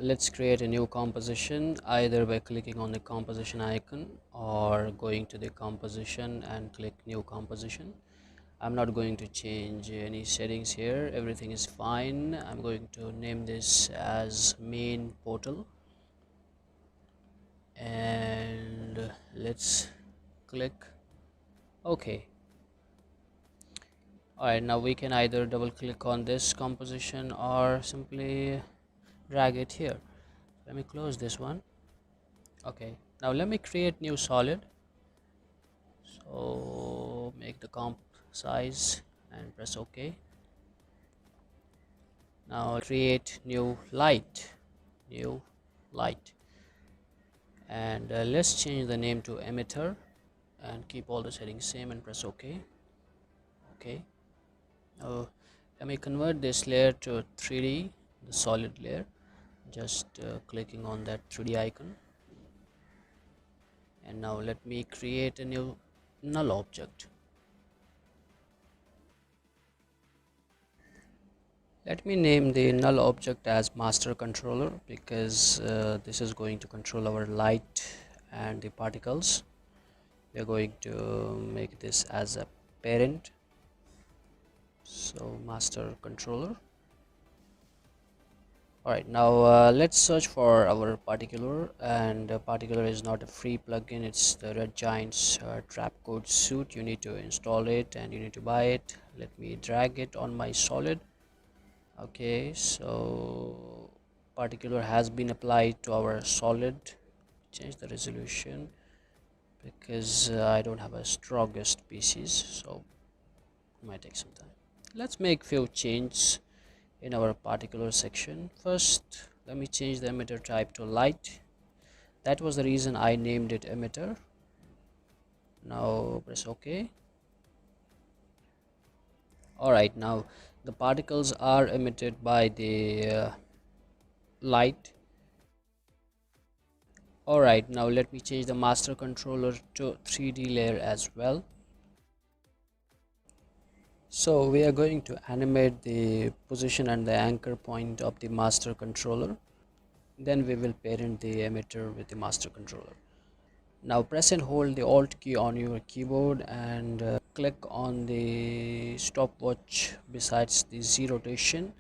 let's create a new composition either by clicking on the composition icon or going to the composition and click new composition. I'm not going to change any settings here, everything is fine. I'm going to name this as main portal, and let's click OK. Alright, now we can either double click on this composition or simply drag it here. Let me close this one. Okay, now let me create new solid. So make the comp size and press OK. Now create new light, and let's change the name to emitter and keep all the settings same and press OK. Okay, now let me convert this layer to 3D, the solid layer, just clicking on that 3D icon. And now let me create a new null object. Let me name the null object as master controller, because this is going to control our light and the particles. We are going to make this as a parent, so master controller. Alright, now let's search for our particular, and particular is not a free plugin, it's the Red Giant's Trapcode suite. You need to install it and you need to buy it. Let me drag it on my solid. Okay, so particular has been applied to our solid. Change the resolution because I don't have a strongest PCs, so it might take some time. Let's make few changes in our particular section. First, let me change the emitter type to light. That was the reason I named it emitter. Now press OK. Alright, now the particles are emitted by the light. Alright, now let me change the master controller to 3D layer as well. So we are going to animate the position and the anchor point of the master controller. Then we will parent the emitter with the master controller. Now press and hold the Alt key on your keyboard and click on the stopwatch besides the Z rotation.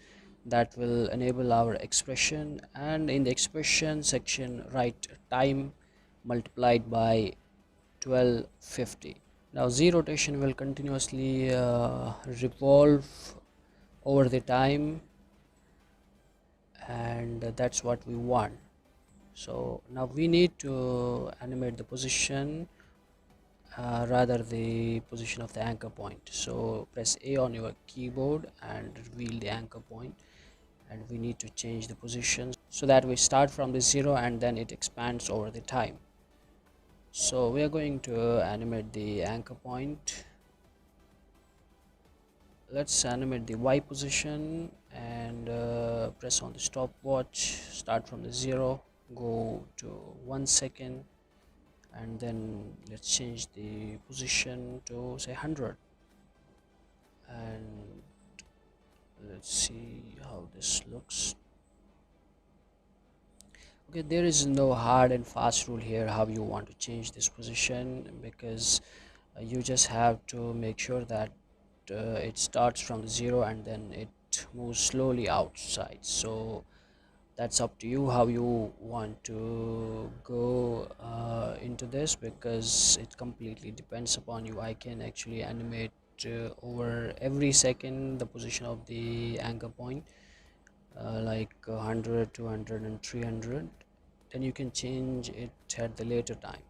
That will enable our expression, and in the expression section write time multiplied by 1250. Now Z rotation will continuously revolve over the time, and that's what we want. So now we need to animate the position, rather the position of the anchor point. So press A on your keyboard and reveal the anchor point, and we need to change the position so that we start from the 0 and then it expands over the time. So we are going to animate the anchor point. Let's animate the Y position and press on the stopwatch, start from the 0, go to 1 second, and then let's change the position to say 100, and let's see how this looks. Okay, there is no hard and fast rule here how you want to change this position, because you just have to make sure that it starts from the 0 and then it moves slowly outside. So that's up to you how you want to go into this, because it completely depends upon you. I can actually animate over every second the position of the anchor point, like 100, 200 and 300. Then you can change it at the later time.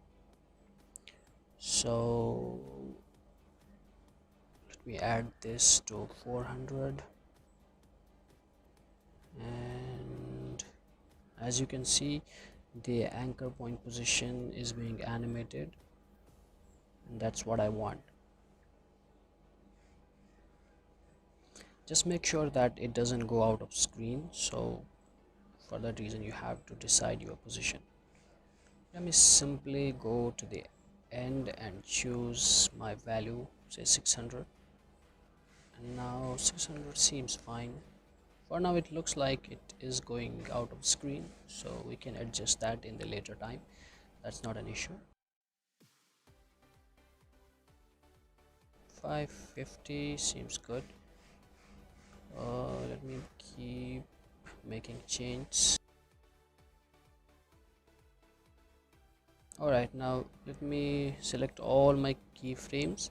So let me add this to 400, and as you can see, the anchor point position is being animated, and that's what I want. Just make sure that it doesn't go out of screen, so for that reason you have to decide your position. Let me simply go to the end and choose my value, say 600, and now 600 seems fine For now it looks like it is going out of screen, so we can adjust that in the later time. That's not an issue. 550 seems good. Let me keep making change. Alright, now let me select all my keyframes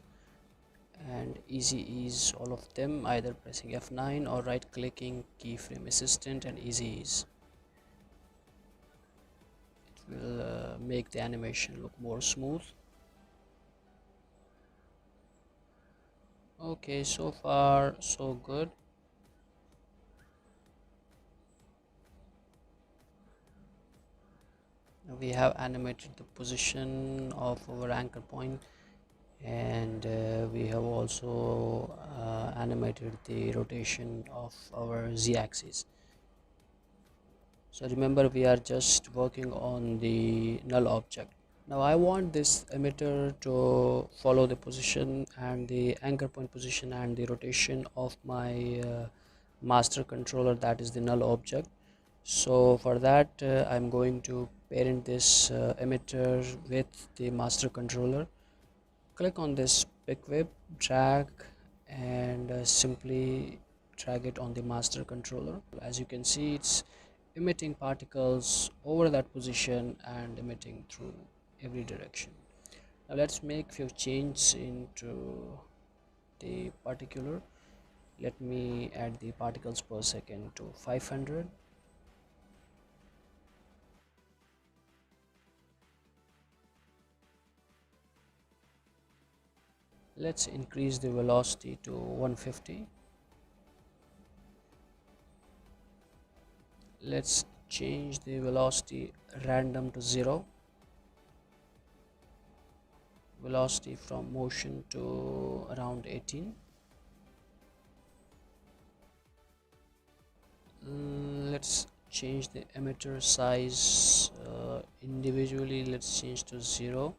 and easy ease all of them, either pressing F9 or right clicking keyframe assistant and easy ease. It will make the animation look more smooth. Okay, so far so good. We have animated the position of our anchor point, and we have also animated the rotation of our z-axis. So remember, we are just working on the null object. Now I want this emitter to follow the position and the anchor point position and the rotation of my master controller, that is the null object. So for that I'm going to parent this emitter with the master controller. Click on this pick whip, drag, and simply drag it on the master controller. As you can see, it's emitting particles over that position and emitting through every direction. Now let's make few changes into the particular. Let me add the particles per second to 500. Let's increase the velocity to 150. Let's change the velocity random to 0. Velocity from motion to around 18. Let's change the emitter size individually. Let's change to 0,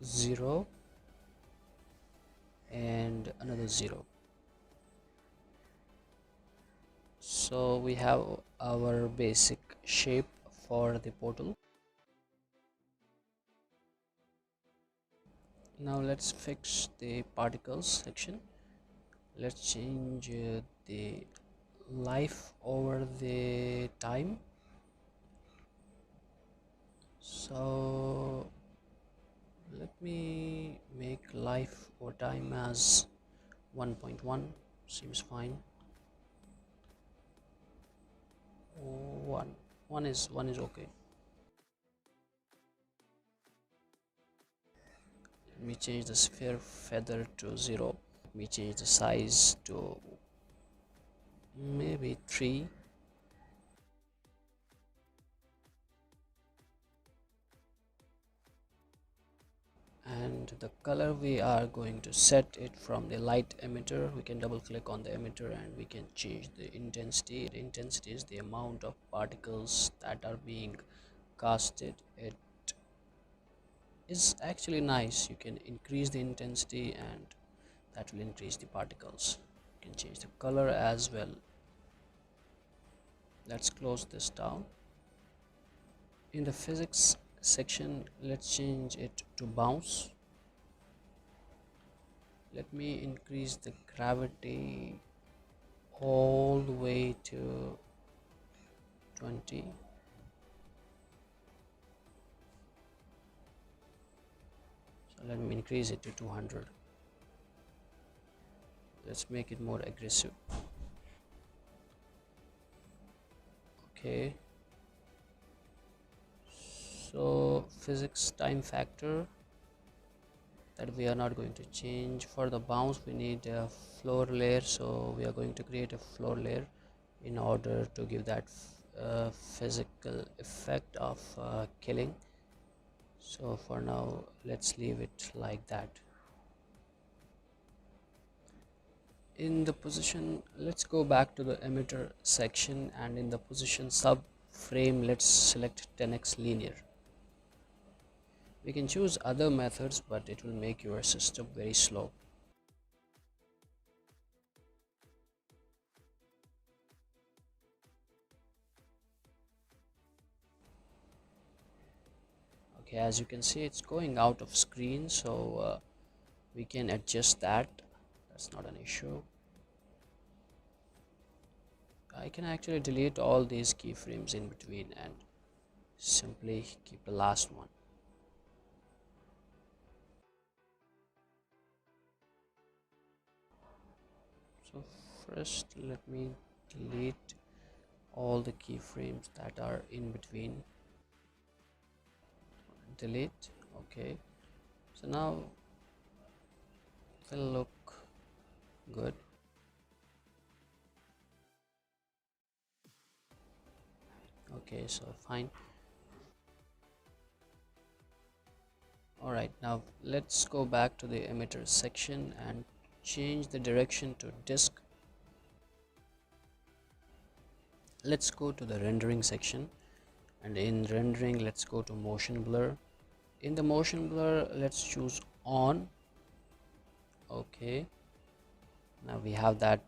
0, and another 0. So we have our basic shape for the portal. Now let's fix the particles section. Let's change the life over the time. So let me make life over time as 1.1. Seems fine. 1 is okay. Let me change the sphere feather to 0. Let me change the size to maybe 3. And the color, we are going to set it from the light emitter. We can double click on the emitter and we can change the intensity. The intensity is the amount of particles that are being casted. It is actually nice. You can increase the intensity and that will increase the particles. You can change the color as well. Let's close this down. In the physics section, let's change it to bounce. Let me increase the gravity all the way to 20. So let me increase it to 200. Let's make it more aggressive. Okay, so physics time factor, that we are not going to change. For the bounce we need a floor layer, so we are going to create a floor layer in order to give that physical effect of killing. So for now let's leave it like that. In the position, let's go back to the emitter section, and in the position subframe let's select 10x linear. We can choose other methods, but it will make your system very slow. Okay, as you can see, it's going out of screen, so we can adjust that. That's not an issue. I can actually delete all these keyframes in between and simply keep the last one. So first let me delete all the keyframes that are in between. Delete. Okay, so now it will look good. Okay, so fine. Alright, now let's go back to the emitter section and change the direction to disk. Let's go to the rendering section, and in rendering let's go to motion blur. In the motion blur let's choose on. Okay, now we have that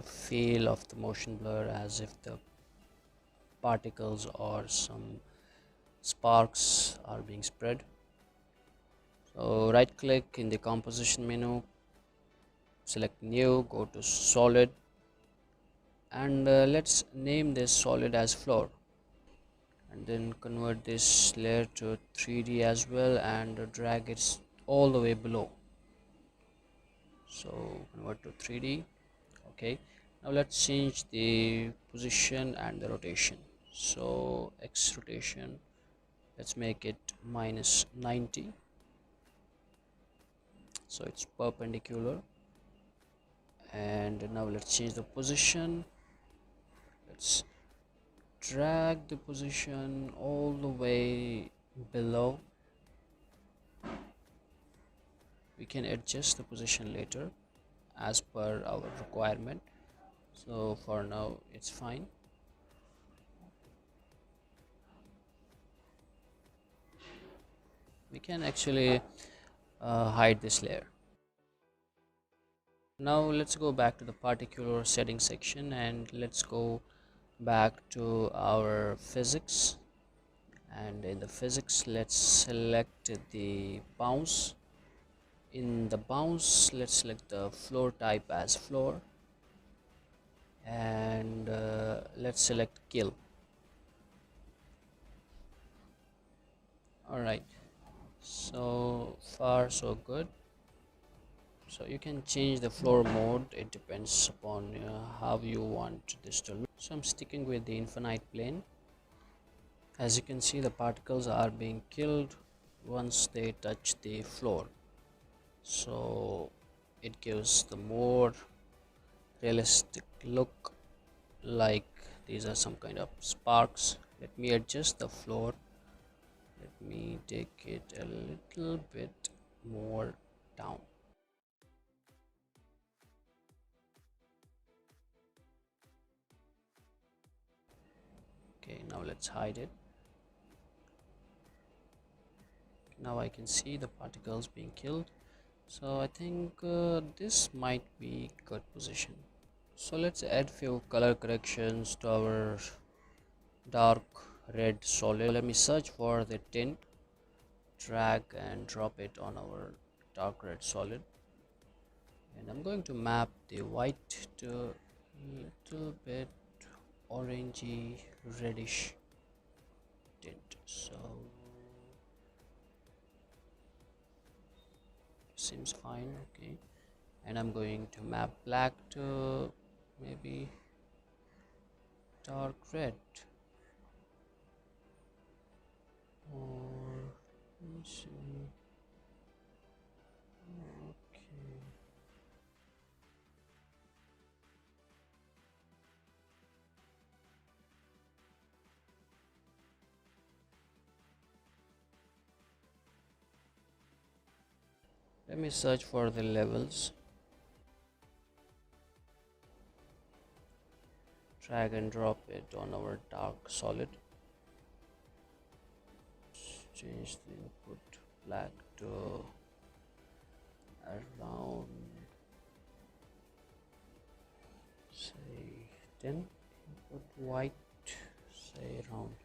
feel of the motion blur as if the particles or some sparks are being spread. So right click in the composition menu, select new, go to solid, and let's name this solid as floor, and then convert this layer to 3D as well and drag it all the way below. So convert to 3D. Okay, now let's change the position and the rotation. So X rotation, let's make it -90, so it's perpendicular. And now let's change the position. Let's drag the position all the way below. We can adjust the position later as per our requirement, so for now it's fine. We can actually hide this layer. Now let's go back to the particular settings section and let's go back to our physics, and in the physics let's select the bounce. In the bounce let's select the floor type as floor, and let's select kill. Alright, so far so good. So you can change the floor mode, it depends upon how you want this to look. So I'm sticking with the infinite plane. As you can see, the particles are being killed once they touch the floor, so it gives the more realistic look, like these are some kind of sparks. Let me adjust the floor. Let me take it a little bit more down. Okay, now let's hide it. Now I can see the particles being killed, so I think this might be good position. So let's add few color corrections to our dark red solid. Let me search for the tint, drag and drop it on our dark red solid, and I'm going to map the white to a little bit orangey reddish tint. So seems fine. Okay, and I'm going to map black to maybe dark red, or let me see. Okay, let me search for the levels, drag and drop it on our dark solid, change the input black to around say 10, input white say around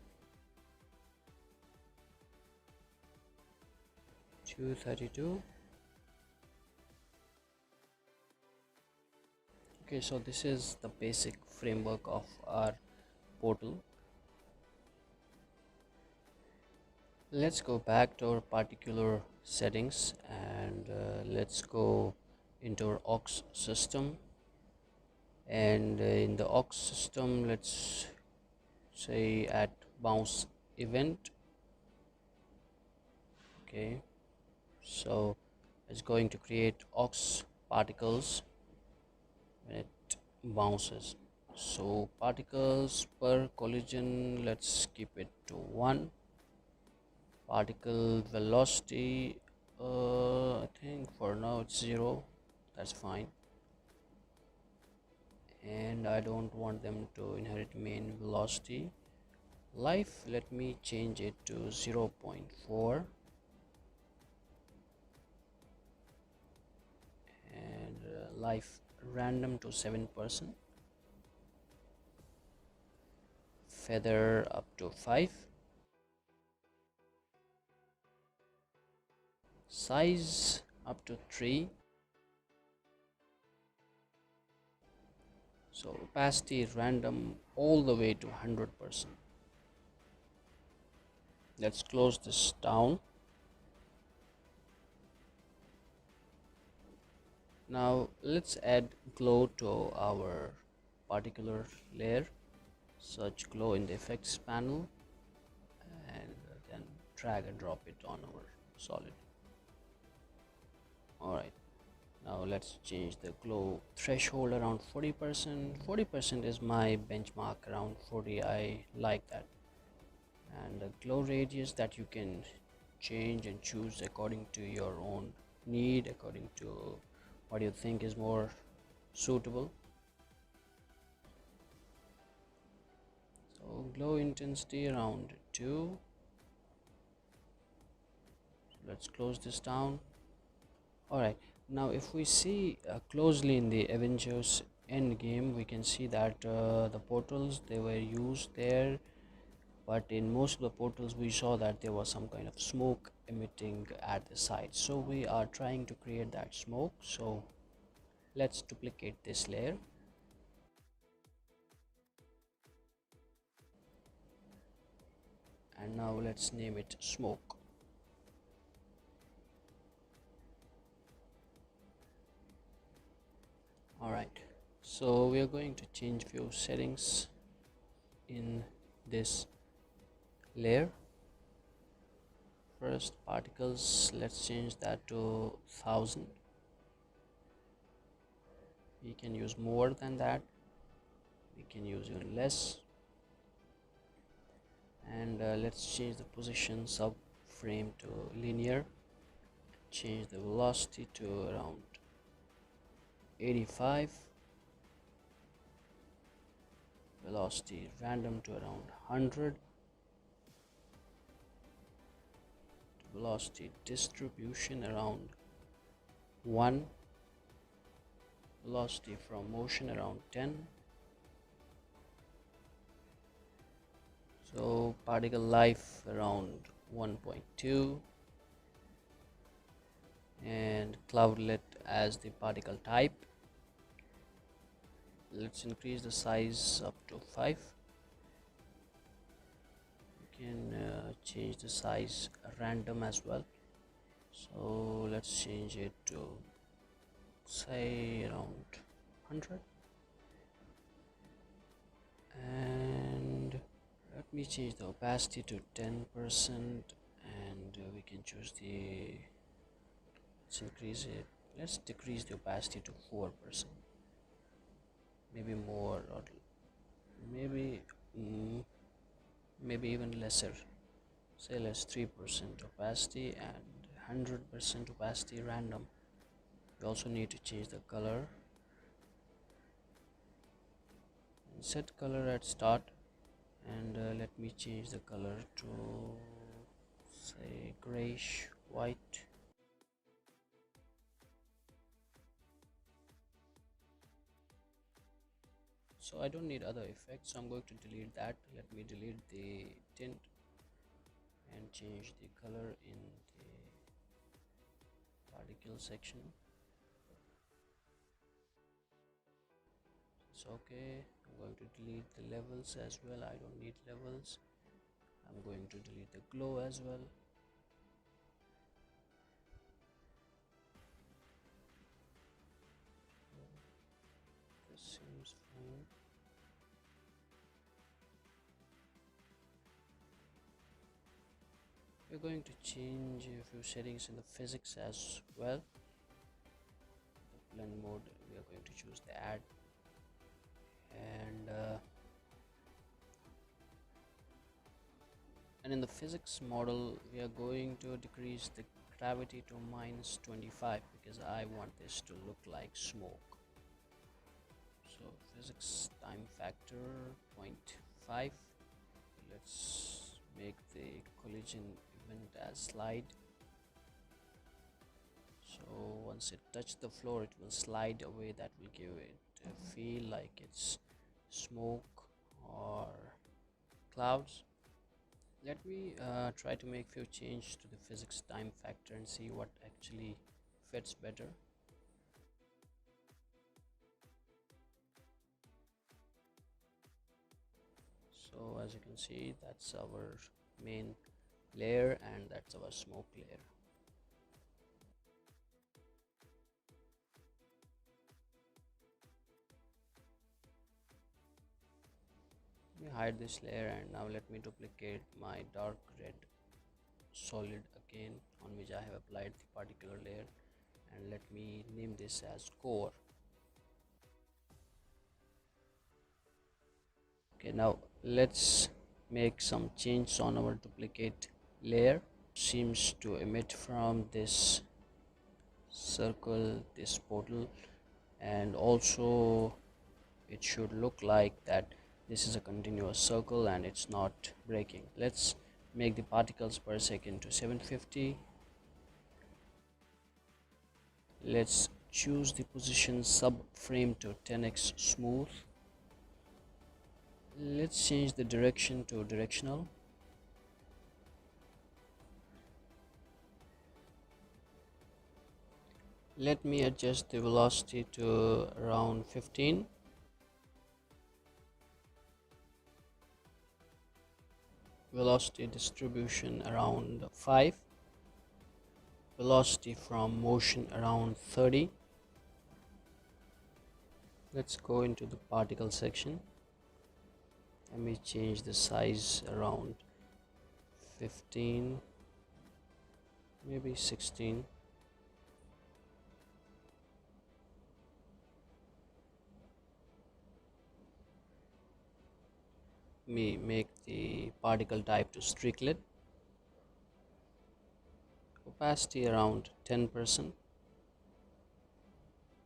232. Okay, so this is the basic framework of our portal. Let's go back to our particular settings and let's go into our aux system, and in the aux system let's say at bounce event. Okay, so it's going to create aux particles when it bounces. So particles per collision, let's keep it to 1. Particle velocity, I think for now it's 0. That's fine, and I don't want them to inherit main velocity. Life, let me change it to 0.4, and life random to 7%, feather up to 5, size up to 3. So opacity random all the way to 100%. Let's close this down. Now let's add glow to our particular layer. Search glow in the effects panel and then drag and drop it on our solid. Alright, now let's change the glow threshold around 40%. 40% is my benchmark, around 40. I like that. And the glow radius that you can change and choose according to your own need, according to what you think is more suitable. So glow intensity around 2. So let's close this down. Alright, now if we see closely in the Avengers Endgame, we can see that the portals, they were used there, but in most of the portals we saw that there was some kind of smoke emitting at the side. So we are trying to create that smoke. So let's duplicate this layer. And now let's name it smoke. Alright, so we are going to change few settings in this layer. First, particles, let's change that to 1000. We can use more than that, we can use even less. And let's change the position subframe to linear, change the velocity to around 85, velocity random to around 100, velocity distribution around 1, velocity from motion around 10. So particle life around 1.2, and cloudlet as the particle type. Let's increase the size up to 5. You can change the size random as well. So let's change it to say around 100, and let me change the opacity to 10%, and we can choose the, let's increase it, let's decrease the opacity to 4%, maybe more, or maybe maybe even lesser, say less 3% opacity and 100% opacity random. We also need to change the color, and set color at start, and let me change the color to say grayish white. So I don't need other effects, so I'm going to delete that. Let me delete the tint and change the color in the particle section. It's okay. I'm going to delete the levels as well. I don't need levels. I'm going to delete the glow as well. This seems fine. We're going to change a few settings in the physics as well. The blend mode, we are going to choose the add, and in the physics model we are going to decrease the gravity to -25 because I want this to look like smoke. So physics time factor 0.5. Let's make the collision event as slide. So once it touches the floor it will slide away. That will give it a feel like it's smoke or clouds. Let me try to make few changes to the physics time factor and see what actually fits better. So as you can see, that's our main layer and that's our smoke layer. Let me hide this layer, and now let me duplicate my dark red solid again on which I have applied the particular layer, and let me name this as core. Okay, now let's make some changes on our duplicate layer. Seems to emit from this circle, this portal, and also it should look like that this is a continuous circle and it's not breaking. Let's make the particles per second to 750. Let's choose the position subframe to 10x smooth. Let's change the direction to directional. Let me adjust the velocity to around 15. Velocity distribution around 5. Velocity from motion around 30. Let's go into the particle section. Let me change the size around 15, maybe 16. Me make the particle type to streaklet. Opacity around 10%,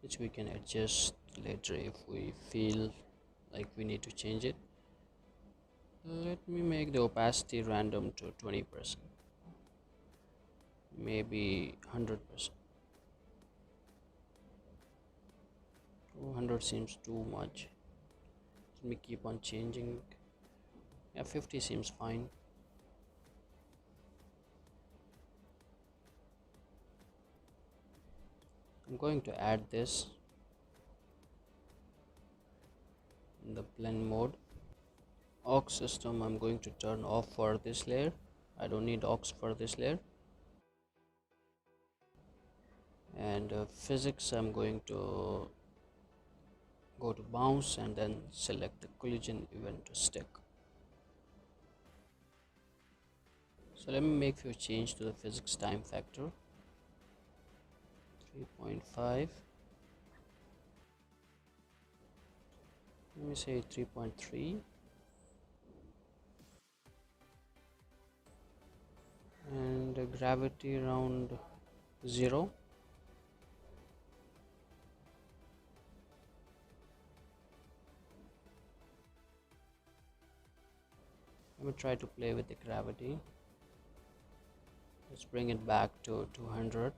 which we can adjust later if we feel like we need to change it. Let me make the opacity random to 20%, maybe 100%. 200 seems too much. Let me keep on changing. Yeah, 50 seems fine. I'm going to add this in the blend mode. Aux system I'm going to turn off for this layer. I don't need aux for this layer. And physics I'm going to go to bounce and then select the collision event to stick. So let me make few change to the physics time factor. 3.5. Let me say 3.3. And gravity around 0. Let me try to play with the gravity. Let's bring it back to 200.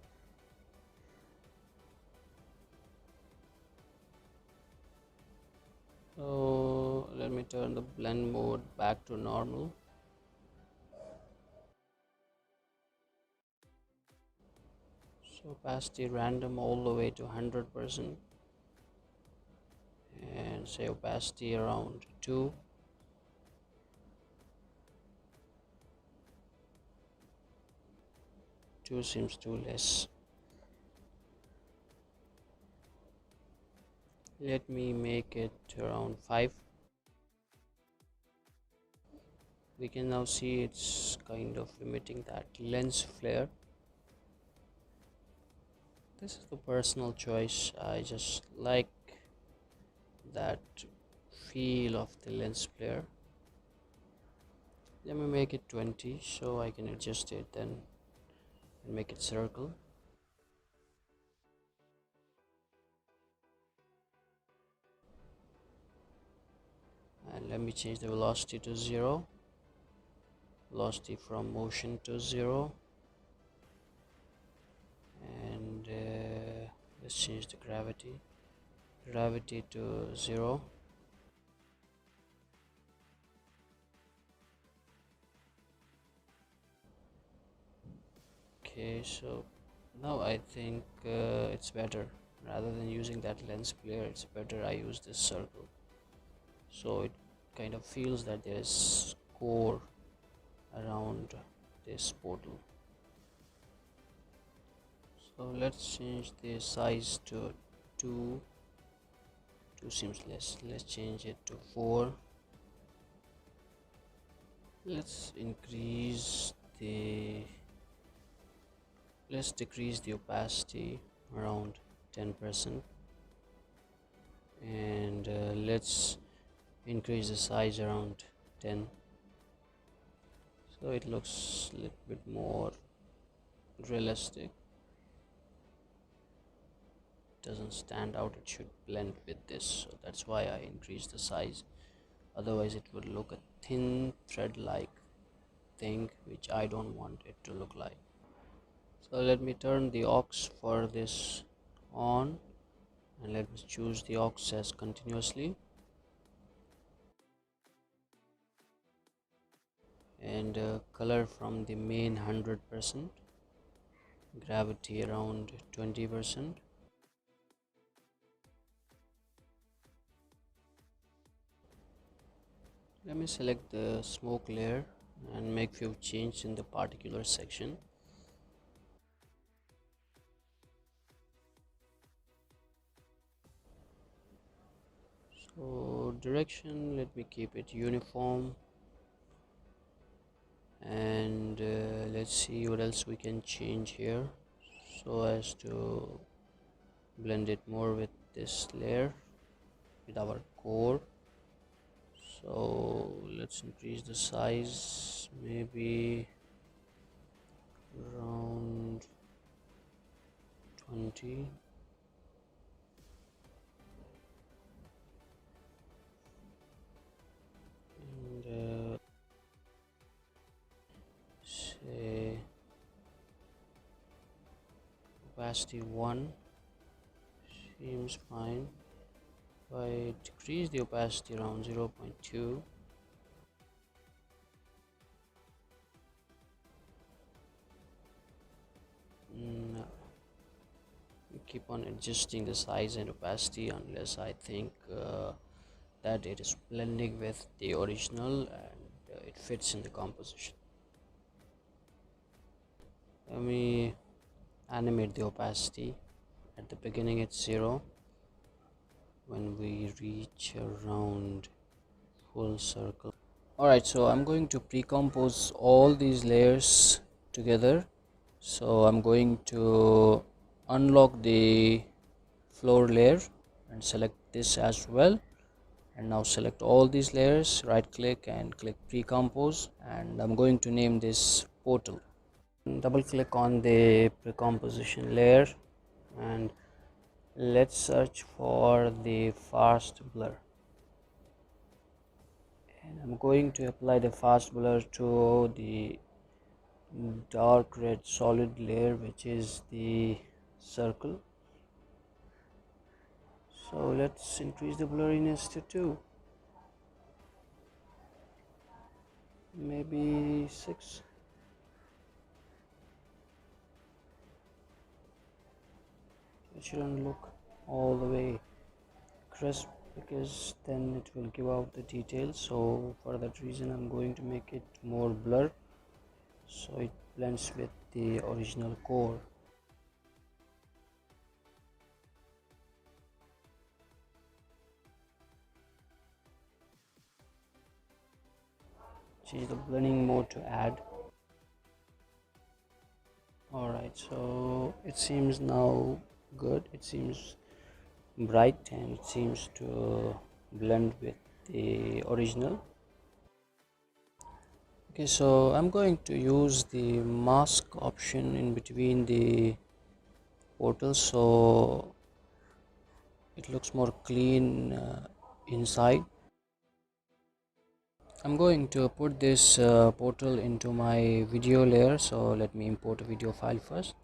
So let me turn the blend mode back to normal. So opacity random all the way to 100%, and say opacity around 2. Two seems too less. Let me make it around 5. We can now see it's kind of emitting that lens flare. This is the personal choice. I just like that feel of the lens flare. Let me make it 20 so I can adjust it then and make it circle. And let me change the velocity to 0. Velocity from motion to 0. And let's change the gravity to 0. Okay, so now I think it's better. Rather than using that lens flare, it's better I use this circle, so it kind of feels that there is core around this portal. So let's change the size to 2. 2 seems less. Let's change it to 4. let's increase the let's decrease the opacity around 10%, and let's increase the size around 10, so it looks a little bit more realistic. Doesn't stand out, it should blend with this, so that's why I increased the size. Otherwise it would look a thin thread like thing, which I don't want it to look like. So let me turn the aux for this on, and let me choose the aux as continuously, and color from the main 100%, gravity around 20%. Let me select the smoke layer and make few changes in the particular section. So direction, let me keep it uniform, and let's see what else we can change here so as to blend it more with this layer, with our core. So let's increase the size, maybe around 20. And say opacity 1 seems fine. If I decrease the opacity around 0.2, no, keep on adjusting the size and opacity unless I think that it is blending with the original and it fits in the composition. Let me animate the opacity. At the beginning it's 0. When we reach around full circle. Alright, so I'm going to pre-compose all these layers together. So I'm going to unlock the floor layer and select this as well, and now select all these layers, right click and click pre-compose, and I'm going to name this portal. Double click on the pre-composition layer and let's search for the fast blur, and I'm going to apply the fast blur to the dark red solid layer, which is the circle. So let's increase the blurriness to 2, maybe 6. it shouldn't look all the way crisp because then it will give out the details. So for that reason I'm going to make it more blur so it blends with the original core. Change the blending mode to add. Alright, so it seems now good. It seems bright and it seems to blend with the original. Okay, so I'm going to use the mask option in between the portals so it looks more clean inside. I'm going to put this portal into my video layer, so let me import a video file first.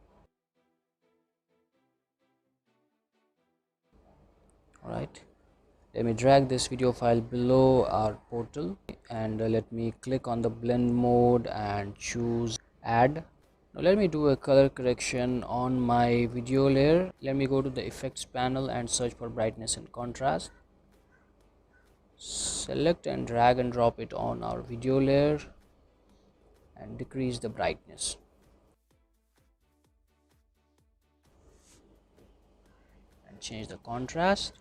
Alright, let me drag this video file below our portal and let me click on the blend mode and choose add. Now let me do a color correction on my video layer. Let me go to the effects panel and search for brightness and contrast. Select and drag and drop it on our video layer and decrease the brightness. And change the contrast.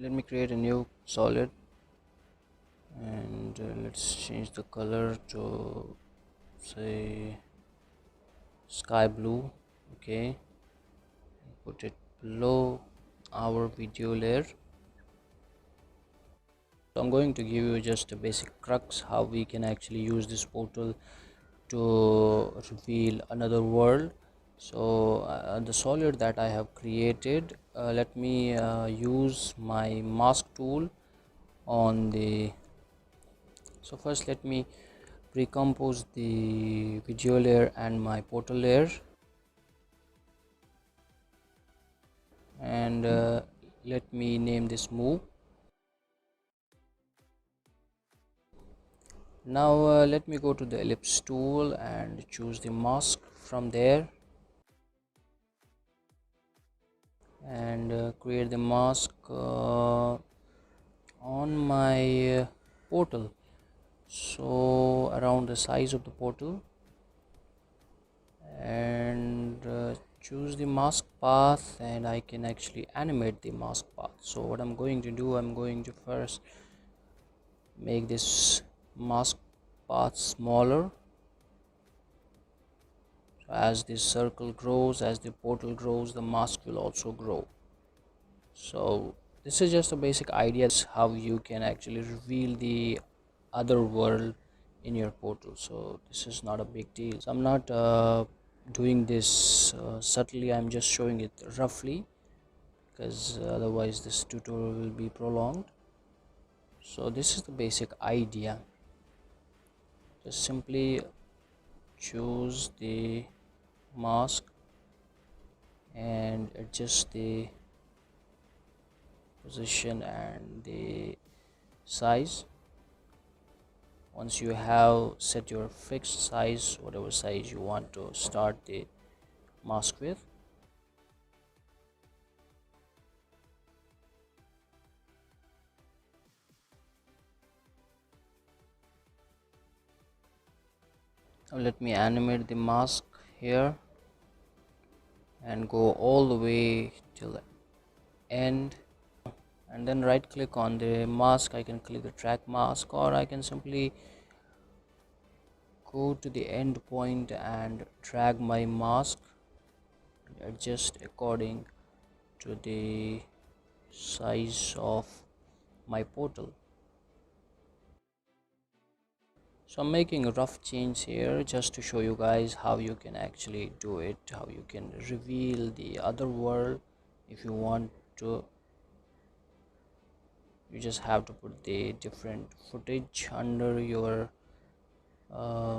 Let me create a new solid and let's change the color to say sky blue. Okay, put it below our video layer. So I'm going to give you just a basic crux how we can actually use this portal to reveal another world. So the solid that I have created, let me use my mask tool on the. So first let me recompose the video layer and my portal layer, and let me name this move. Now let me go to the ellipse tool and choose the mask from there and create the mask on my portal, so around the size of the portal, and choose the mask path, and I can actually animate the mask path. So what I'm going to do, I'm going to first make this mask path smaller. So as this circle grows, as the portal grows, the mask will also grow. So this is just a basic idea how you can actually reveal the other world in your portal. So this is not a big deal. So I'm not doing this subtly, I'm just showing it roughly because otherwise this tutorial will be prolonged. So this is the basic idea. Just simply choose the mask and adjust the position and the size. Once you have set your fixed size, whatever size you want to start the mask with, now let me animate the mask here and go all the way till the end, and then right click on the mask. I can click the track mask, or I can simply go to the end point and drag my mask and adjust according to the size of my portal. So I'm making a rough change here just to show you guys how you can actually do it, how you can reveal the other world if you want to. You just have to put the different footage under your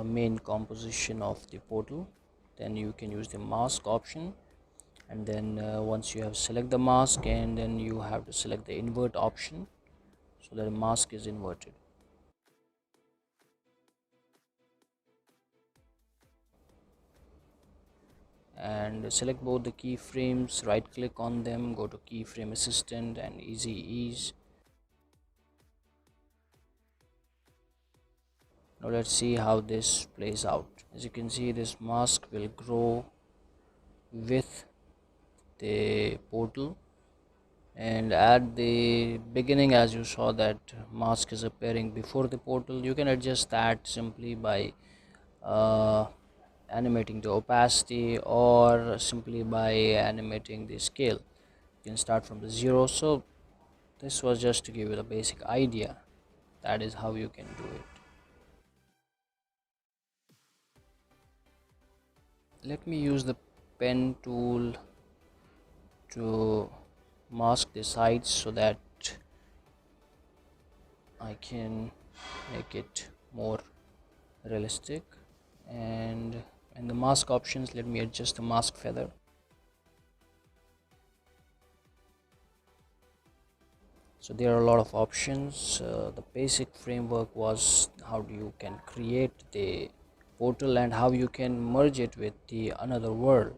main composition of the portal. Then you can use the mask option, and then once you have select the mask, and then you have to select the invert option so that the mask is inverted. And select both the keyframes, right click on them, go to keyframe assistant and easy ease. Now let's see how this plays out. As you can see, this mask will grow with the portal, and at the beginning, as you saw that mask is appearing before the portal, you can adjust that simply by uh, animating the opacity or simply by animating the scale. You can start from the zero. So this was just to give you the basic idea. That is how you can do it. Let me use the pen tool to mask the sides so that I can make it more realistic. And in the mask options, let me adjust the mask feather. So there are a lot of options. The basic framework was how do you can create the portal and how you can merge it with the another world.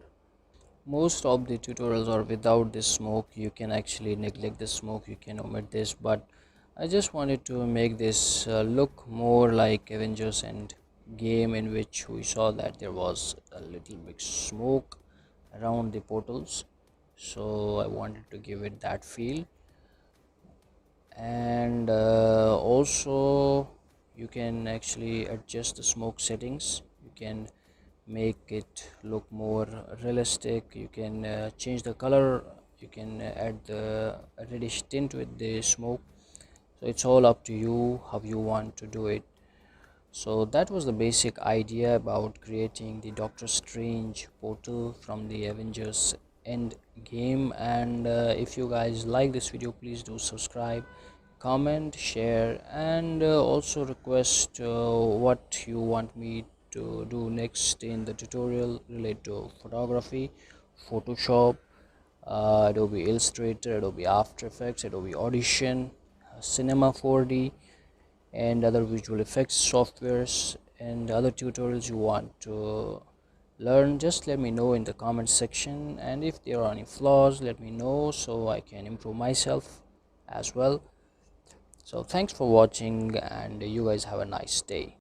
Most of the tutorials are without this smoke. You can actually neglect the smoke, you can omit this, but I just wanted to make this look more like Avengers End game, in which we saw that there was a little bit smoke around the portals. So I wanted to give it that feel. And also you can actually adjust the smoke settings. You can make it look more realistic. You can change the color. You can add the reddish tint with the smoke. So it's all up to you how you want to do it. So that was the basic idea about creating the Doctor Strange portal from the Avengers End game. And if you guys like this video, please do subscribe, comment, share, and also request what you want me to do next in the tutorial related to photography, Photoshop, Adobe Illustrator, Adobe After Effects, Adobe Audition, Cinema 4D, and other visual effects softwares, and other tutorials you want to learn. Just let me know in the comment section, and if there are any flaws, let me know so I can improve myself as well. So thanks for watching, and you guys have a nice day.